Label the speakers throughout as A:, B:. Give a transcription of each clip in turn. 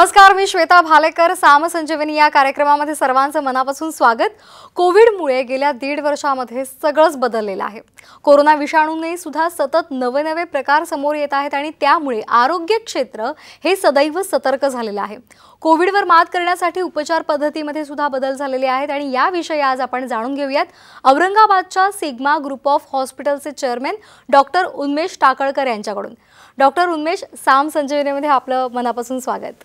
A: नमस्कार, मी श्वेता भालेकर. साम संजीवनी या कार्यक्रमामध्ये सर्वांचं मनापासून स्वागत. कोविडमुळे गेल्या 1.5 वर्षामध्ये सगळंच बदललेलं आहे. कोरोना विषाणूने सुद्धा सतत नवे प्रकार समोर येत आहेत आणि त्यामुळे आरोग्य क्षेत्र हे सदैव सतर्क झालेलं आहे. कोविडवर मात करण्यासाठी उपचार पद्धतीमध्ये सुद्धा बदल झालेले आहेत आणि याविषयी आज आपण जाणून घेऊयात. औरंगाबादच्या सिग्मा ग्रुप ऑफ हॉस्पिटलचे चेअरमॅन डॉक्टर उन्मेष टाकळकर यांच्याकडून. डॉक्टर उन्मेष, साम संजीवनीमध्ये आपलं मनापासून स्वागत.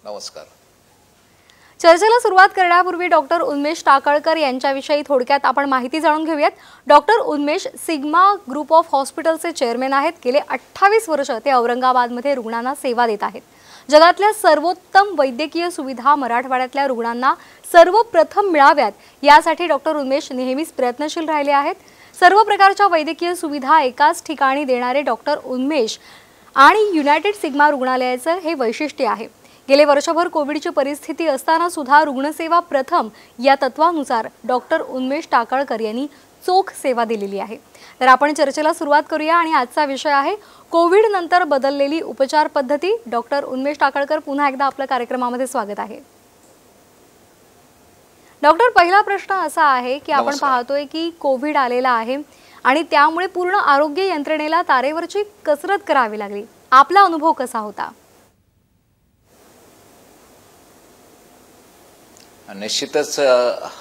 B: नमस्कार.
A: चर्चेला सुरुवात करण्यापूर्वी डॉक्टर उन्मेष टाकळकर यांच्याविषयी थोडक्यात आपण माहिती जाणून घेऊयात. Doctor Unmesh sigma group of हॉस्पिटलचे चेअरमॅन आहेत. गेले 28 वर्ष ते औरंगाबादमध्ये रुग्णांना सेवा देत आहेत. जगातल्या सर्वोत्तम वैद्यकीय सुविधा मराठवाड्यातल्या रुग्णांना सर्वप्रथम मिळाव्यात यासाठी डॉक्टर उन्मेष नेहमीच प्रयत्नशील राहिले आहेत. सर्व प्रकारच्या वैद्यकीय सुविधा एकाच ठिकाणी देणारे डॉक्टर उन्मेष आणि युनायटेड सिग्मा रुग्णालयाचं हे वैशिष्ट्य आहे. गेले वर्षभर कोविडची परिस्थिती असताना सुद्धा रुग्णसेवा प्रथम या तत्वानुसार डॉक्टर उन्मेष टाकळकर यांनी चोख सेवा दिलेली आहे. तर आपण चर्चेला सुरुवात करूया आणि आजचा विषय आहे कोविड नंतर बदललेली उपचार पद्धती. डॉक्टर उन्मेष टाकळकर, पुन्हा एकदा आपल्या कार्यक्रमामध्ये स्वागत आहे. डॉक्टर, पहिला प्रश्न असा आहे की आपण पाहतोय की कोविड आलेला आहे आणि त्यामुळे पूर्ण आरोग्य यंत्रणेला तारेवरची कसरत करावी लागली. आपला अनुभव कसा होता?
B: निश्चितच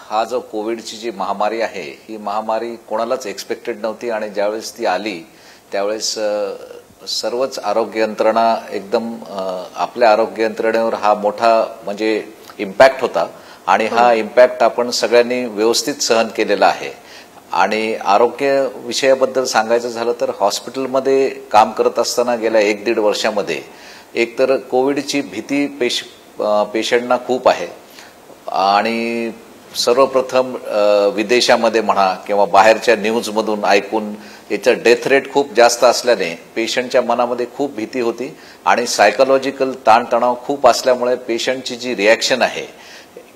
B: हा जो कोविडची जी महामारी आहे ही महामारी कोणालाच एक्सपेक्टेड नव्हती आणि ज्यावेळेस ती आली त्यावेळेस सर्वच आरोग्य यंत्रणा एकदम आपल्या आरोग्य यंत्रणेवर हा मोठा म्हणजे इम्पॅक्ट होता आणि हा इम्पॅक्ट आपण सगळ्यांनी व्यवस्थित सहन केलेला आहे. आणि आरोग्य विषयाबद्दल सांगायचं झालं तर हॉस्पिटलमध्ये काम करत असताना गेल्या 1-1.5 वर्षामध्ये एकतर कोविडची भीती पेशंटना खूप आहे आणि सर्वप्रथम विदेशामध्ये म्हणा किंवा बाहेरच्या न्यूजमधून ऐकून याचा डेथ रेट खूप जास्त असल्याने पेशंटच्या मनामध्ये खूप भीती होती आणि सायकोलॉजिकल ताणतणाव खूप असल्यामुळे पेशंटची जी रिॲक्शन आहे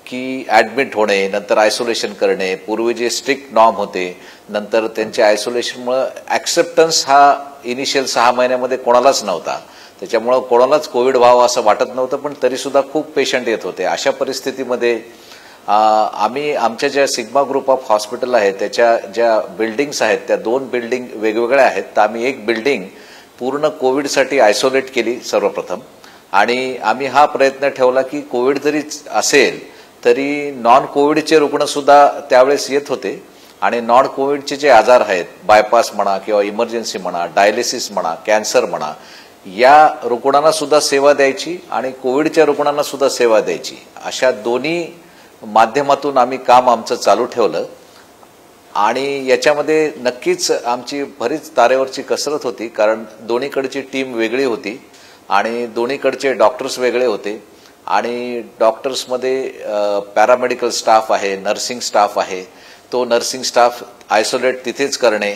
B: की ॲडमिट होणे, नंतर आयसोलेशन करणे, पूर्वी जे स्ट्रिक्ट नॉर्म होते नंतर त्यांच्या आयसोलेशनमुळे ॲक्सेप्टन्स हा इनिशियल 6 महिन्यामध्ये कोणालाच नव्हता. त्याच्यामुळे कोणालाच कोविड व्हावं असं वाटत नव्हतं, पण तरीसुद्धा खूप पेशंट येत होते. अशा परिस्थितीमध्ये आम्ही आमच्या ज्या सिग्मा ग्रुप ऑफ हॉस्पिटल आहे त्याच्या ज्या बिल्डिंग्स आहेत त्या 2 बिल्डिंग वेगवेगळ्या आहेत. तर आम्ही एक बिल्डिंग पूर्ण कोविडसाठी आयसोलेट केली सर्वप्रथम आणि आम्ही हा प्रयत्न ठेवला की कोविड जरी असेल तरी नॉन कोविडचे रुग्ण सुद्धा त्यावेळेस येत होते आणि नॉन कोविडचे जे आजार आहेत, बायपास म्हणा किंवा इमर्जन्सी म्हणा, डायलिसिस म्हणा, कॅन्सर म्हणा, या रुग्णांना सुद्धा सेवा द्यायची आणि कोविडच्या रुग्णांना सुद्धा सेवा द्यायची. अशा दोन्ही माध्यमातून आम्ही काम आमचं चालू ठेवलं आणि याच्यामध्ये नक्कीच आमची बरीच तारेवरची कसरत होती कारण दोन्हीकडची टीम वेगळी होती आणि दोन्हीकडचे डॉक्टर्स वेगळे होते आणि डॉक्टर्समध्ये पॅरामेडिकल स्टाफ आहे, नर्सिंग स्टाफ आहे. तो नर्सिंग स्टाफ आयसोलेट तिथेच करणे,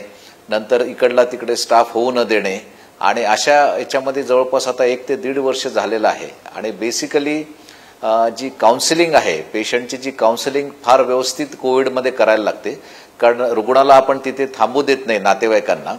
B: नंतर इकडला तिकडे स्टाफ होऊ न देणे आणि अशा याच्यामध्ये जवळपास आता 1 ते 1.5 वर्ष झालेलं आहे. आणि बेसिकली जी काउन्सिलिंग आहे, पेशंटची जी काउन्सिलिंग फार व्यवस्थित कोविडमध्ये करायला लागते कारण रुग्णाला आपण तिथे थांबू देत नाही नातेवाईकांना.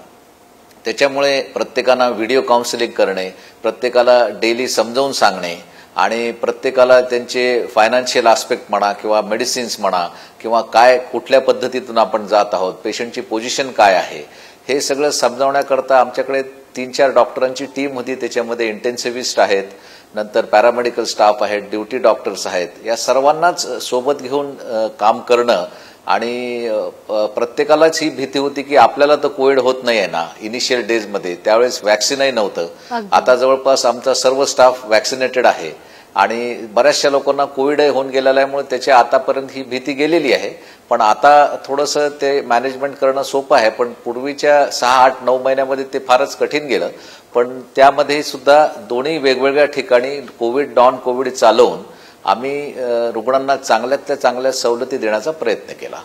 B: त्याच्यामुळे प्रत्येकाला व्हिडिओ काउन्सिलिंग करणे, प्रत्येकाला डेली समजावून सांगणे आणि प्रत्येकाला त्यांचे फायनान्शियल आस्पेक्ट म्हणा किंवा मेडिसिन्स म्हणा किंवा काय कुठल्या पद्धतीतून आपण जात आहोत, पेशंटची पोझिशन काय आहे, हे सगळं समजावण्याकरता आमच्याकडे 3-4 डॉक्टरांची टीम होती. त्याच्यामध्ये इंटेन्सिव्हिस्ट आहेत, नंतर पॅरामेडिकल स्टाफ आहेत, ड्युटी डॉक्टर्स आहेत. या सर्वांनाच सोबत घेऊन काम करणं आणि प्रत्येकालाच ही भीती होती की आपल्याला तर कोविड होत नाही आहे ना इनिशियल डेजमध्ये. त्यावेळेस व्हॅक्सिनही नव्हतं. आता जवळपास आमचा सर्व स्टाफ व्हॅक्सिनेटेड आहे आणि बऱ्याचशा लोकांना कोविड होऊन गेलेला आहे, त्याच्या आतापर्यंत ही भीती गेलेली आहे. पण आता थोडंसं ते मॅनेजमेंट करणं सोपं आहे, पण पूर्वीच्या 6-8-9 महिन्यामध्ये ते फारच कठीण गेलं. पण त्यामध्ये सुद्धा दोन्ही वेगवेगळ्या ठिकाणी कोविड नॉन कोविड चालवून आम्ही रुग्णांना चांगल्यातल्या चांगल्या सवलती देण्याचा प्रयत्न केला.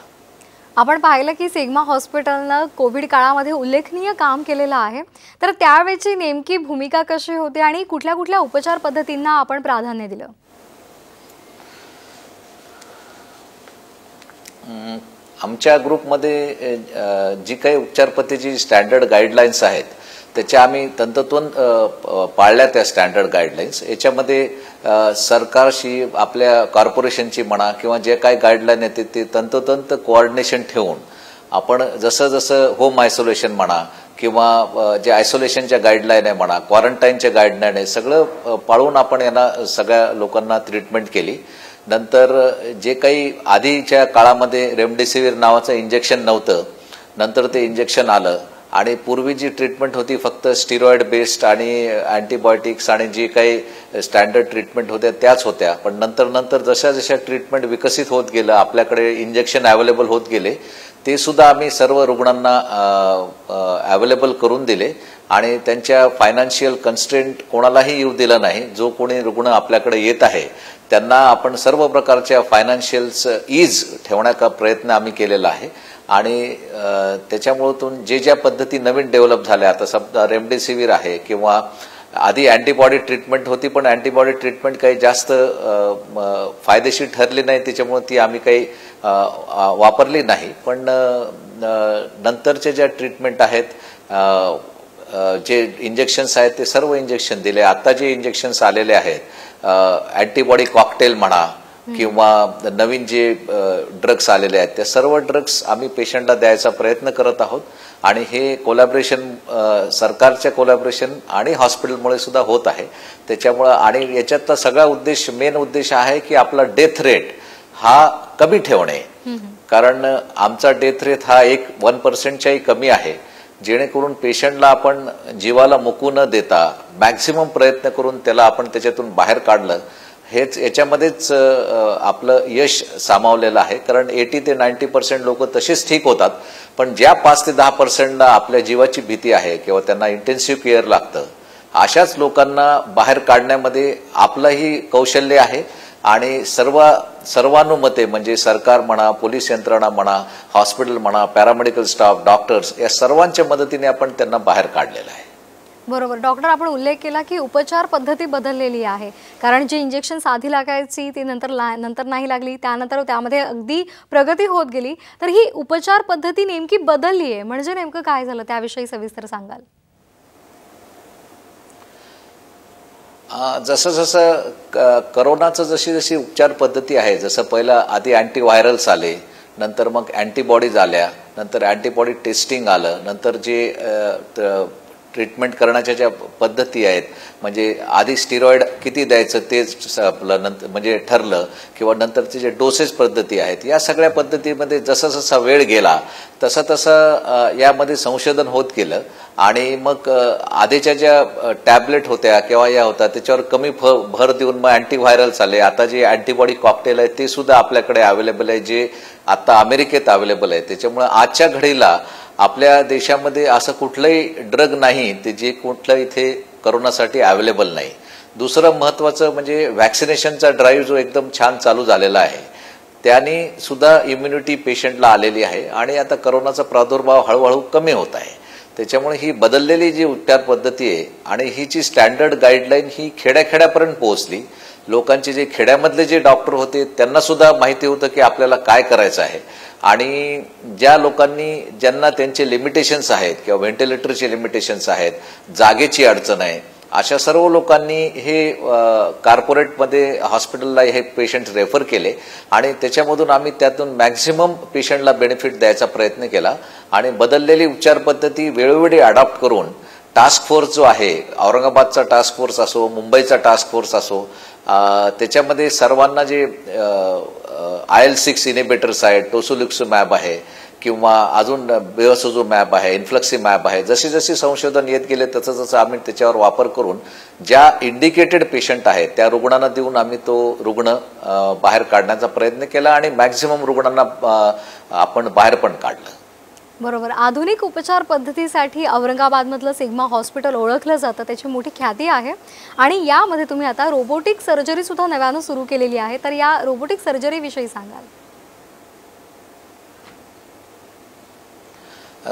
A: आपण पाहिलं की सिग्मा हॉस्पिटलनं कोविड काळामध्ये उल्लेखनीय काम केलेलं आहे. तर त्यावेळची नेमकी भूमिका कशी होती आणि कुठल्या कुठल्या उपचार पद्धतींना आपण प्राधान्य दिलं?
B: आमच्या ग्रुपमध्ये जी काही उपचार पद्धतीची स्टँडर्ड गाईडलाईन्स आहेत त्याच्या आम्ही तंतोतंत पाळल्या त्या स्टँडर्ड गाईडलाईन्स. याच्यामध्ये सरकारशी आपल्या कॉर्पोरेशनची म्हणा किंवा जे काही गाईडलाईन येते ते तंतोतंत कोऑर्डिनेशन ठेवून आपण जसं जसं होम आयसोलेशन म्हणा किंवा जे आयसोलेशनच्या गाईडलाईन आहे म्हणा, क्वारंटाईनच्या गाईडलाईन आहे, सगळं पाळून आपण यांना सगळ्या लोकांना ट्रीटमेंट केली. नंतर जे काही आधीच्या काळामध्ये रेमडेसिवीर नावाचं इंजेक्शन नव्हतं, नंतर ते इंजेक्शन आलं आणि पूर्वी जी ट्रीटमेंट होती फक्त स्टिरॉइड बेस्ड आणि अँटीबायोटिक्स आणि जी काही स्टँडर्ड ट्रीटमेंट होत्या त्याच होत्या. पण नंतर जशा जशा ट्रीटमेंट विकसित होत गेलं, आपल्याकडे इंजेक्शन अवेलेबल होत गेले, ते सुद्धा आम्ही सर्व रुग्णांना अवेलेबल करून दिले आणि त्यांच्या फायनान्शियल कन्स्ट्रेंट कोणालाही येऊ दिलं नाही. जो कोणी रुग्ण आपल्याकडे येत आहे त्यांना आपण सर्व प्रकारच्या फायनान्शियल्स ईज ठेवण्याचा प्रयत्न आम्ही केलेला आहे. आणि त्याच्यामुळं जे ज्या पद्धती नवीन डेव्हलप झाल्या, आता समजा रेमडेसिवीर आहे किंवा आधी अँटीबॉडी ट्रीटमेंट होती, पण अँटीबॉडी ट्रीटमेंट काही जास्त फायदेशीर ठरली नाही, त्याच्यामुळे ती आम्ही काही वापरली नाही. पण नंतरच्या ज्या ट्रीटमेंट आहेत, जे इंजेक्शन्स आहेत ते सर्व इंजेक्शन दिले. आता जे इंजेक्शन्स आलेले आहेत अँटीबॉडी कॉकटेल म्हणा किंवा नवीन जे ड्रग्स आलेले आहेत, त्या सर्व ड्रग्स आम्ही पेशंटला द्यायचा प्रयत्न करत आहोत. आणि हे कोलॅबरेशन सरकारच्या कोलॅबरेशन आणि हॉस्पिटलमुळे सुद्धा होत आहे. त्याच्यामुळं आणि याच्यातला सगळा मेन उद्देश आहे की आपला डेथ रेट हा कमी ठेवणे. कारण आमचा डेथ रेट हा 1% कमी आहे, जेणेकरून पेशंटला आपण जीवाला मुकू न देता मॅक्झिमम प्रयत्न करून त्याला आपण त्याच्यातून बाहेर काढलं. हेच याच्यामध्येच आपलं यश सामावलेलं आहे. कारण 80 ते 90% लोक तसेच ठीक होतात, पण ज्या 5 ते 10%ला आपल्या जीवाची भीती आहे किंवा त्यांना इंटेन्सिव्ह केअर लागतं, अशाच लोकांना बाहेर काढण्यामध्ये आपलंही कौशल्य आहे. आणि सर्वानुमते म्हणजे सरकार म्हणा, पोलीस यंत्रणा म्हणा, हॉस्पिटल म्हणा, पॅरामेडिकल स्टाफ, डॉक्टर्स या सर्वांच्या मदतीने आपण त्यांना बाहेर काढलेलं आहे.
A: बरोबर डॉक्टर, आपण उल्लेख केला की उपचार पद्धती बदललेली आहे. कारण जी इंजेक्शन आधी लागायची ती नंतर नाही लागली, त्यानंतर त्यामध्ये अगदी प्रगती होत गेली. तर ही उपचार पद्धती नेमकी बदलली आहे म्हणजे नेमकं काय झालं त्याविषयी सविस्तर सांगाल?
B: जसं जसं करोनाचं जशी उपचार पद्धती आहे, जसं पहिलं आधी अँटीव्हायरल्स आले, नंतर मग अँटीबॉडीज आल्या, नंतर अँटीबॉडी टेस्टिंग आलं, नंतर जे ट्रीटमेंट करण्याच्या ज्या पद्धती आहेत, म्हणजे आधी स्टिरॉइड किती द्यायचं तेच आपलं नंतर म्हणजे ठरलं, किंवा नंतरचे जे डोसेज पद्धती आहेत, या सगळ्या पद्धतीमध्ये जसा जसा वेळ गेला तसं तसं यामध्ये संशोधन होत गेलं. आणि मग आधीच्या ज्या टॅबलेट होत्या किंवा या होत्या त्याच्यावर कमी भर देऊन मग अँटीव्हायरल्स आले. आता जे अँटीबॉडी कॉकटेल आहे ते सुद्धा आपल्याकडे अवेलेबल आहे, जे आता अमेरिकेत अवेलेबल आहे. त्याच्यामुळे आजच्या घडीला आपल्या देशामध्ये असं कुठलंही ड्रग नाही ते जे कुठलं इथे करोनासाठी अवेलेबल नाही. दुसरं महत्वाचं म्हणजे व्हॅक्सिनेशनचा ड्राईव्ह जो एकदम छान चालू झालेला आहे, त्याने सुद्धा इम्युनिटी पेशंटला आलेली आहे आणि आता करोनाचा प्रादुर्भाव हळूहळू कमी होत आहे. त्याच्यामुळे ही बदललेली जी उपचार पद्धती आहे आणि ही जी स्टँडर्ड गाईडलाईन ही खेड्याखेड्यापर्यंत पोहोचली. लोकांचे जे खेड्यामधले जे डॉक्टर होते त्यांना सुद्धा माहिती होतं की आपल्याला काय करायचं आहे. आणि ज्या लोकांनी ज्यांना त्यांचे लिमिटेशन्स आहेत किंवा व्हेंटिलेटरचे लिमिटेशन्स आहेत, जागेची अडचण आहे, अशा सर्व लोकांनी हे कॉर्पोरेटमध्ये हॉस्पिटलला हे पेशंट रेफर केले आणि त्याच्यामधून आम्ही त्यातून मॅक्झिमम पेशंटला बेनिफिट द्यायचा प्रयत्न केला. आणि बदललेली उपचार पद्धती वेळोवेळी अडॉप्ट करून टास्क फोर्स जो आहे, औरंगाबादचा टास्क फोर्स असो, मुंबईचा टास्क फोर्स असो, त्याच्यामध्ये सर्वांना जे IL-6 इनिबिटर्स आहेत, टोसिलिक्झुमॅब आहे किंवा अजून बेवसुजुमॅब आहे, इन्फ्लक्सिमॅब आहे, जसे जसे संशोधन येत गेले तसं तसं आम्ही त्याच्यावर वापर करून ज्या इंडिकेटेड पेशंट आहेत त्या रुग्णांना देऊन आम्ही तो रुग्ण बाहेर काढण्याचा प्रयत्न केला आणि मॅक्झिमम रुग्णांना आपण बाहेर पण काढलं.
A: बरोबर. आधुनिक उपचार पद्धतीसाठी औरंगाबादमधलं सिग्मा हॉस्पिटल ओळखलं जातं, त्याची मोठी ख्याती आहे. आणि यामध्ये तुम्ही आता रोबोटिक सर्जरी सुद्धा नव्यानं सुरू केलेली आहे, तर या रोबोटिक सर्जरी विषयी सांगाल?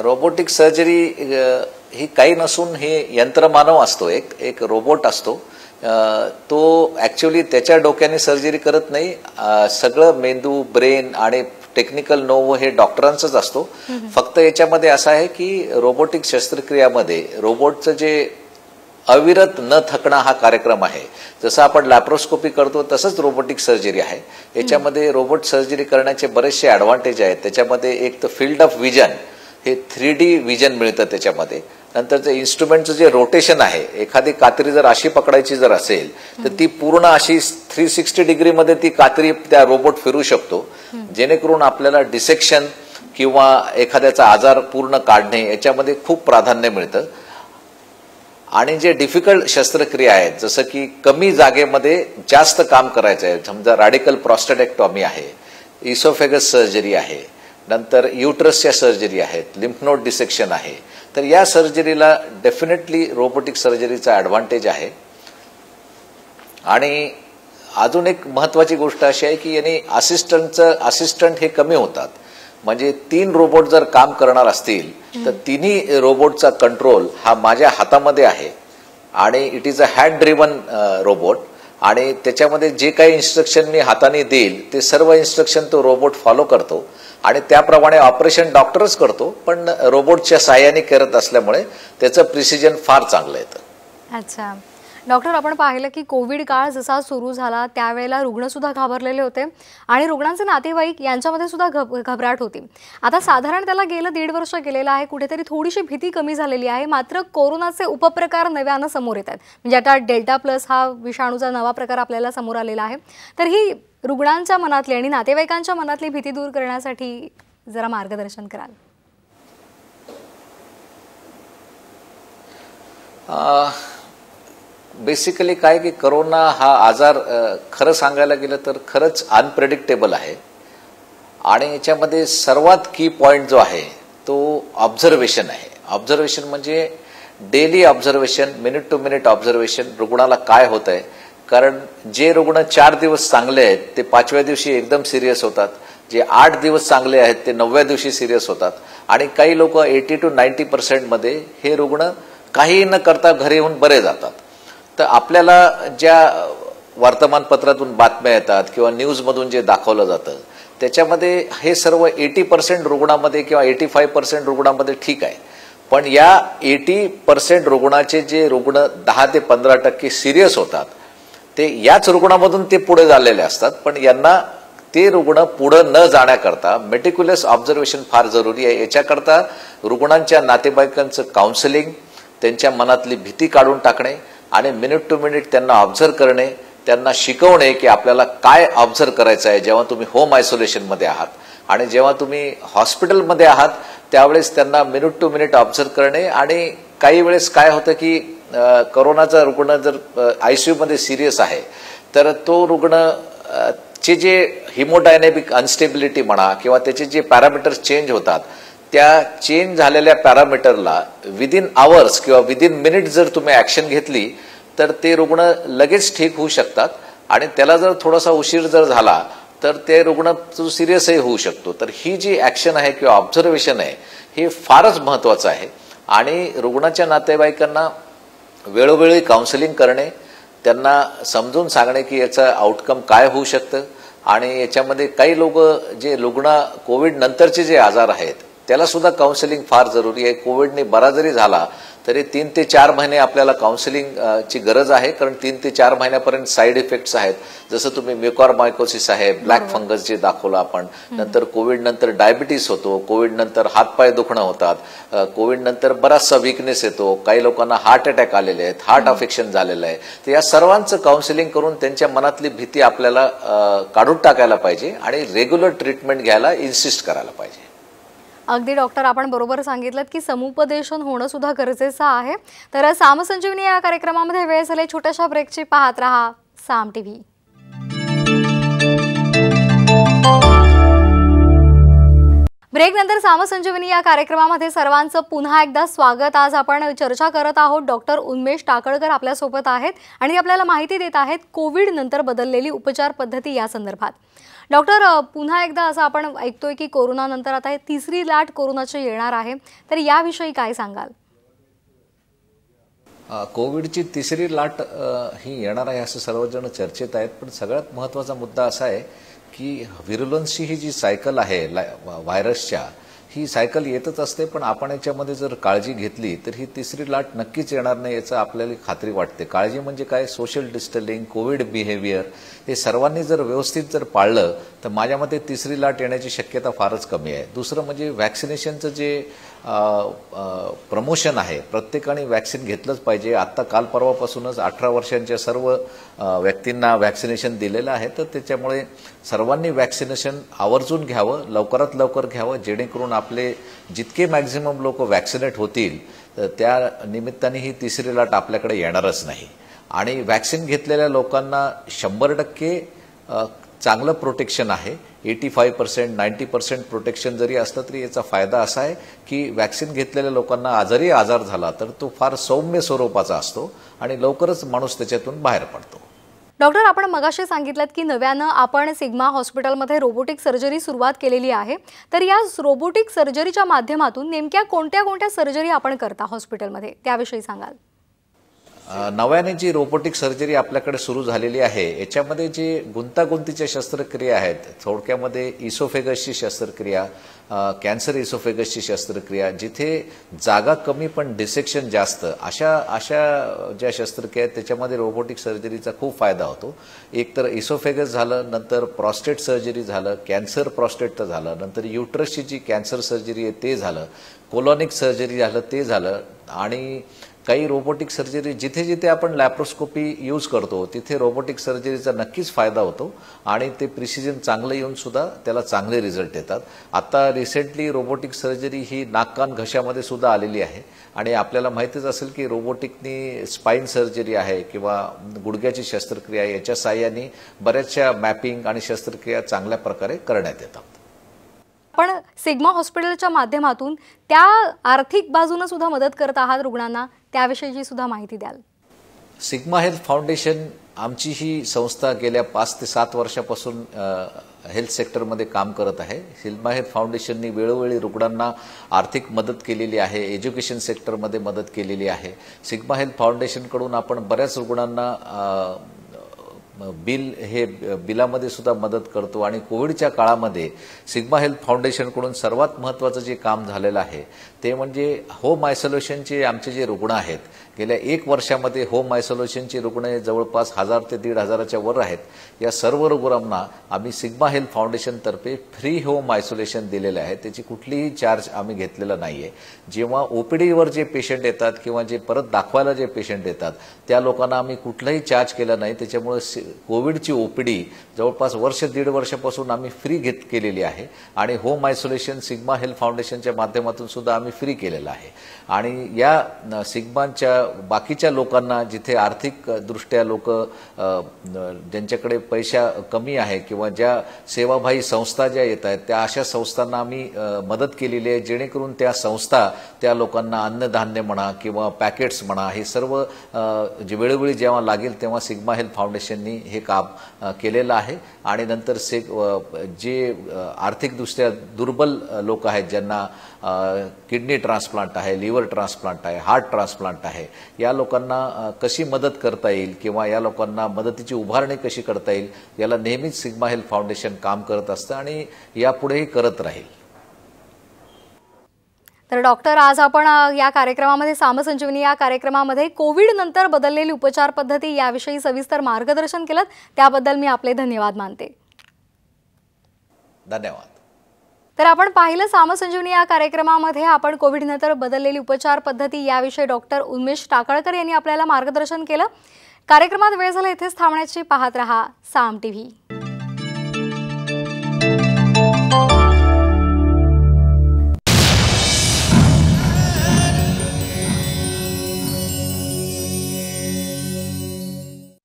B: रोबोटिक सर्जरी ही काही नसून हे यंत्रमानव असतो, एक रोबोट असतो. तो ऍक्च्युअली त्याच्या डोक्याने सर्जरी करत नाही. सगळं मेंदू, ब्रेन आणि टेक्निकल नोव हे डॉक्टरांचंच असतो. फक्त फक्त याच्यामध्ये असं आहे की रोबोटिक शस्त्रक्रियामध्ये रोबोटचं जे अविरत न थकणं हा कार्यक्रम आहे. जसं आपण लॅप्रोस्कोपी करतो तसंच रोबोटिक सर्जरी आहे. याच्यामध्ये रोबोट सर्जरी करण्याचे बरेचसे ॲडव्हान्टेज आहेत. त्याच्यामध्ये एक तर फील्ड ऑफ विजन, हे 3D विजन मिळतं त्याच्यामध्ये. नंतरचं इन्स्ट्रुमेंटचं जे रोटेशन आहे, एखादी कात्री जर अशी पकडायची जर असेल तर ती पूर्ण अशी 360 डिग्रीमध्ये ती कात्री त्या रोबोट फिरू शकतो, जेणेकरून आपल्याला डिसेक्शन किंवा एखाद्याचा आजार पूर्ण काढणे याच्यामध्ये खूप प्राधान्य मिळतं. आणि जे डिफिकल्ट शस्त्रक्रिया आहेत, जसं की कमी जागेमध्ये जास्त काम करायचं आहे, समजा रॅडिकल प्रॉस्टेटेक्टॉमी आहे, इसोफेगस सर्जरी आहे, नंतर युट्रसच्या सर्जरी आहेत, लिम्फ नोड डिसेक्शन आहे, तर या सर्जरीला डेफिनेटली रोबोटिक सर्जरीचा ॲडव्हान्टेज आहे. आणि अजून एक महत्वाची गोष्ट अशी आहे की याने असिस्टंट हे कमी होतात. म्हणजे 3 रोबोट जर काम करणार असतील तर तिन्ही रोबोटचा कंट्रोल हा माझ्या हातामध्ये आहे आणि it is a hand driven robot. आणि त्याच्यामध्ये जे काही इन्स्ट्रक्शन मी हाताने देईल ते सर्व इन्स्ट्रक्शन तो रोबोट फॉलो करतो आणि त्याप्रमाणे ऑपरेशन डॉक्टरच करतो, पण रोबोटच्या साहाय्याने करत असल्यामुळे त्याचं प्रिसिजन फार चांगलं येतं.
A: अच्छा डॉक्टर, आपण पाहिलं की कोविड काळ जसा सुरू झाला त्यावेळेला रुग्णसुद्धा घाबरलेले होते आणि रुग्णांचे नातेवाईक यांच्यामध्ये सुद्धा घबराट होती. आता साधारण त्याला गेलं 1.5 वर्ष गेलेलं आहे, कुठेतरी थोडीशी भीती कमी झालेली आहे. मात्र कोरोनाचे उपप्रकार नव्यानं समोर येत आहेत. म्हणजे आता डेल्टा प्लस हा विषाणूचा नवा प्रकार आपल्याला समोर आलेला आहे. तर ही रुग्णांच्या मनातली आणि नातेवाईकांच्या मनातली भीती दूर करण्यासाठी जरा मार्गदर्शन कराल?
B: बेसिकली काय की कोरोना हा आजार खरं सांगायला गेलं तर खरंच अनप्रेडिक्टेबल आहे. आणि याच्यामध्ये सर्वात की पॉइंट जो आहे तो ऑब्झर्वेशन आहे. ऑब्झर्वेशन म्हणजे daily observation, minute to minute observation, रुग्णाला काय होत आहे. कारण जे रुग्ण 4 दिवस चांगले आहेत ते 5व्या दिवशी एकदम सिरियस होतात, जे 8 दिवस चांगले आहेत ते 9व्या दिवशी सिरियस होतात. आणि काही लोक 80 to 90% मध्ये हे रुग्ण काही न करता घरी येऊन बरे जातात. तर आपल्याला ज्या वर्तमानपत्रातून बातम्या येतात किंवा न्यूजमधून जे दाखवलं जातं त्याच्यामध्ये हे सर्व 80% रुग्णामध्ये किंवा 85% रुग्णामध्ये ठीक आहे. पण या 80% रुग्णाचे जे रुग्ण 10 ते 15% सिरियस होतात ते याच रुग्णामधून ते पुढे झालेले असतात. पण यांना ते रुग्ण पुढे न जाण्याकरता मेटिक्युलस ऑब्झर्वेशन फार जरुरी आहे. याच्याकरता रुग्णांच्या नातेवाईकांचं काउन्सिलिंग, त्यांच्या मनातली भीती काढून टाकणे आणि मिनिट टू मिनिट त्यांना ऑब्झर्व करणे, त्यांना शिकवणे की आपल्याला काय ऑब्झर्व करायचं आहे जेव्हा तुम्ही होम आयसोलेशनमध्ये आहात आणि जेव्हा तुम्ही हॉस्पिटलमध्ये आहात त्यावेळेस त्यांना मिनिट टू मिनिट ऑब्झर्व करणे. आणि काही वेळेस काय होतं की कोरोनाचा रुग्ण जर आयसीयू मध्ये सिरियस आहे तर तो रुग्ण चे जे हिमोडायनॅमिक अनस्टेबिलिटी म्हणा किंवा त्याचे जे पॅरामीटर्स चेंज होतात त्या चेंज झालेल्या पॅरामीटरला विदिन आवर्स किंवा विदिन मिनिट जर तुम्ही ऍक्शन घेतली तर ते रुग्ण लगेच ठीक होऊ शकतात. आणि त्याला जर थोडासा उशीर जर झाला तर ते रुग्ण सिरियसही होऊ शकतो. तर ही जी ऍक्शन आहे किंवा ऑब्झर्वेशन आहे हे फारच महत्वाचं आहे. आणि रुग्णाच्या नातेवाईकांना वेळोवेळी काउन्सिलिंग करणे, त्यांना समजून सांगणे की याचं आउटकम काय होऊ शकतं. आणि याच्यामध्ये काही लोक जे रुग्ण कोविड नंतरचे जे आजार आहेत त्याला सुद्धा काउन्सिलिंग फार जरुरी आहे. कोविडने बरा जरी झाला तरी 3 ते 4 महिने आपल्याला काउन्सिलिंग ची गरज आहे. कारण 3 ते 4 महिन्यापर्यंत साईड इफेक्ट्स आहेत. जसं तुम्ही म्युकॉरमायकोसिस आहे, ब्लॅक फंगस जे दाखवलं आपण, नंतर कोविड नंतर डायबिटीस होतो, कोविड नंतर हातपाय दुखणं होतात, कोविड नंतर बराचसा विकनेस येतो, काही लोकांना हार्ट अटॅक आलेले आहेत, हार्ट अफेक्शन झालेलं आहे. तर या सर्वांचं काउन्सिलिंग करून त्यांच्या मनातली भीती आपल्याला काढून टाकायला पाहिजे आणि रेग्युलर ट्रीटमेंट घ्यायला इन्सिस्ट करायला पाहिजे.
A: अगदी डॉक्टर, आपण बरोबर सांगितलं की समुपदेशन होणं सुद्धा गरजेचं आहे. तर सामसंजीवनी या कार्यक्रमामध्ये वेळ झाले छोट्याशा ब्रेकची. पाहत रहा साम टीव्ही. ब्रेक नंतर सामसंजीवनी या कार्यक्रमामध्ये सर्वांचं पुन्हा एकदा स्वागत. आज आपण चर्चा करत आहोत. डॉक्टर उन्मेष टाकळकर आपल्यासोबत आहेत आणि आपल्याला माहिती देत आहेत कोविड नंतर बदललेली उपचार पद्धती या संदर्भात. डॉक्टर, पुन्हा एकदा असं आपण ऐकतोय की कोरोना नंतर आता 3री लाट कोरोनाची येणार आहे, तर याविषयी काय सांगाल?
B: कोविडची 3री लाट ही येणार आहे असं सर्वजण चर्चेत आहेत. पण सगळ्यात महत्त्वाचा मुद्दा असा आहे की व्हिरुलन्सची ही जी सायकल आहे व्हायरसच्या ही सायकल येतच असते, पण आपण याच्यामध्ये जर काळजी घेतली तर ही तिसरी लाट नक्कीच येणार नाही याचं आपल्याला खात्री वाटते. काळजी म्हणजे काय, सोशल डिस्टन्सिंग, कोविड बिहेवियर हे सर्वांनी जर व्यवस्थित जर पाळलं तर माझ्या मते तिसरी लाट येण्याची शक्यता फारच कमी आहे. दुसरं म्हणजे व्हॅक्सिनेशनचं जे प्रमोशन आहे, प्रत्येकाने व्हॅक्सिन घेतलंच पाहिजे. आत्ता काल परवापासूनच 18 वर्षांच्या सर्व व्यक्तींना व्हॅक्सिनेशन दिलेलं आहे, तर त्याच्यामुळे सर्वांनी व्हॅक्सिनेशन आवर्जून घ्यावं, लवकरात लवकर घ्यावं, जेणेकरून आपले जितके मॅक्झिमम लोक व्हॅक्सिनेट होतील तर त्या निमित्ताने ही तिसरी लाट आपल्याकडे येणारच नाही. आणि व्हॅक्सिन घेतलेल्या लोकांना 100% चांगलं प्रोटेक्शन आहे. 85%, 90% प्रोटेक्शन जरी असलं तरी याचा फायदा असा आहे की व्हॅक्सिन घेतलेल्या लोकांना आजार झाला तर तो फार सौम्य स्वरूपाचा असतो आणि लवकरच माणूस त्याच्यातून बाहेर पडतो.
A: डॉक्टर, आपण मगाशी सांगितलं की नव्यानं आपण सिग्मा हॉस्पिटलमध्ये रोबोटिक सर्जरी सुरुवात केलेली आहे, तर या रोबोटिक सर्जरीच्या माध्यमातून नेमक्या कोणत्या कोणत्या सर्जरी आपण करता हॉस्पिटलमध्ये, त्याविषयी सांगाल?
B: नव्याने जी रोबोटिक सर्जरी आपल्याकडे सुरू झालेली आहे याच्यामध्ये जे गुंतागुंतीच्या शस्त्रक्रिया आहेत, थोडक्यामध्ये इसोफेगसची शस्त्रक्रिया, कॅन्सर इसोफेगसची शस्त्रक्रिया, जिथे जागा कमी पण डिसेक्शन जास्त, अशा ज्या शस्त्रक्रिया आहेत त्याच्यामध्ये रोबोटिक सर्जरीचा खूप फायदा होतो. एक तर इसोफेगस झालं, नंतर प्रॉस्टेट सर्जरी झालं, कॅन्सर प्रॉस्टेटचं झालं, नंतर युट्रसची जी कॅन्सर सर्जरी आहे ते झालं, कोलॉनिक सर्जरी झालं ते झालं, आणि काही रोबोटिक सर्जरी जिथे जिथे आपण लॅप्रोस्कोपी यूज करतो तिथे रोबोटिक सर्जरीचा नक्कीच फायदा होतो आणि ते प्रिसिजन चांगलं येऊन सुद्धा त्याला चांगले रिझल्ट येतात. आता रिसेंटली रोबोटिक सर्जरी ही नाक कान घशामध्ये सुद्धा आलेली आहे आणि आपल्याला माहितीच असेल की रोबोटिकनी स्पाइन सर्जरी आहे किंवा गुडघ्याची शस्त्रक्रिया याच्या साहाय्याने बऱ्याचशा मॅपिंग आणि शस्त्रक्रिया चांगल्या प्रकारे करण्यात येतात.
A: पण सिग्मा हॉस्पिटलच्या माध्यमातून त्या आर्थिक बाजूने सुद्धा मदत करत आहात रुग्णांना, त्याविषयीची सुद्धा माहिती द्याल?
B: सिग्मा हेल्थ फाउंडेशन आमची ही संस्था गेल्या 5 ते 7 वर्षापासून हेल्थ सेक्टरमध्ये काम करत आहे. सिग्मा हेल्थ फाउंडेशननी वेळोवेळी रुग्णांना आर्थिक मदत केलेली आहे, एज्युकेशन सेक्टरमध्ये मदत केलेली आहे. सिग्मा हेल्थ फाउंडेशनकडून आपण बऱ्याच रुग्णांना बिलामध्ये सुद्धा मदत करतो आणि कोविडच्या काळामध्ये सिग्मा हेल्थ फाउंडेशनकडून सर्वात महत्त्वाचं जे काम झालेलं आहे ते म्हणजे होम आयसोलेशनचे आमचे जे रुग्ण आहेत, गेल्या 1 वर्षामध्ये होम आयसोलेशनचे रुग्ण जवळपास 1000 ते 1500च्या वर आहेत. या सर्व रुग्णांना आम्ही सिग्मा हेल्थ फाउंडेशनतर्फे फ्री होम आयसोलेशन दिलेलं आहे. त्याची कुठलीही चार्ज आम्ही घेतलेला नाहीये. जेव्हा ओपीडीवर जे पेशंट येतात किंवा जे परत दाखवायला जे पेशंट येतात त्या लोकांना आम्ही कुठलाही चार्ज केला नाही. त्याच्यामुळे कोविडची ओपीडी जवळपास 1.5 वर्षापासून आम्ही फ्री केलेली आहे आणि होम आयसोलेशन सिग्मा हेल्थ फाउंडेशनच्या माध्यमातून सुद्धा आम्ही फ्री केलेलं आहे. आणि या सिग्माच्या बाकीच्या लोकांना जिथे आर्थिक दृष्ट्या लोक ज्यांच्याकडे पैसा कमी आहे किंवा ज्या सेवाभावी संस्था ज्या येत आहेत त्या अशा संस्थांना आम्ही मदत केलेली आहे, जेणेकरून त्या संस्था त्या लोकांना अन्नधान्य म्हणा किंवा पॅकेट्स म्हणा हे सर्व जे वेळोवेळी जेव्हा लागेल तेव्हा सिग्मा हेल्थ फाउंडेशननी हे काम केलेलं आहे. आणि नंतर जे आर्थिकदृष्ट्या दुर्बल लोक आहेत, ज्यांना किडनी ट्रान्सप्लांट आहे, लिव्हर ट्रान्सप्लांट आहे, हार्ट ट्रान्सप्लांट आहे, या लोकांना कशी मदत करता येईल किंवा या लोकांना मदतीची उभारणी कशी करता येईल याला नेहमीच सिग्मा हेल्थ फाउंडेशन काम करत असतं आणि यापुढेही करत राहील.
A: तर डॉक्टर, आज आपण या कार्यक्रमामध्ये सामसंजीवनी या कार्यक्रमामध्ये कोविड नंतर बदललेली उपचार पद्धती याविषयी सविस्तर मार्गदर्शन केलं, त्याबद्दल मी आपले धन्यवाद मानते.
B: धन्यवाद.
A: तर आपण पाहिलं सामसंजीवनी या कार्यक्रमामध्ये आपण कोविड नंतर बदललेली उपचार पद्धती याविषयी डॉक्टर उन्मेष टाकळकर यांनी आपल्याला मार्गदर्शन केलं. कार्यक्रमात वेळ झाला इथेच थांबण्याची. पाहत रहा साम टीव्ही.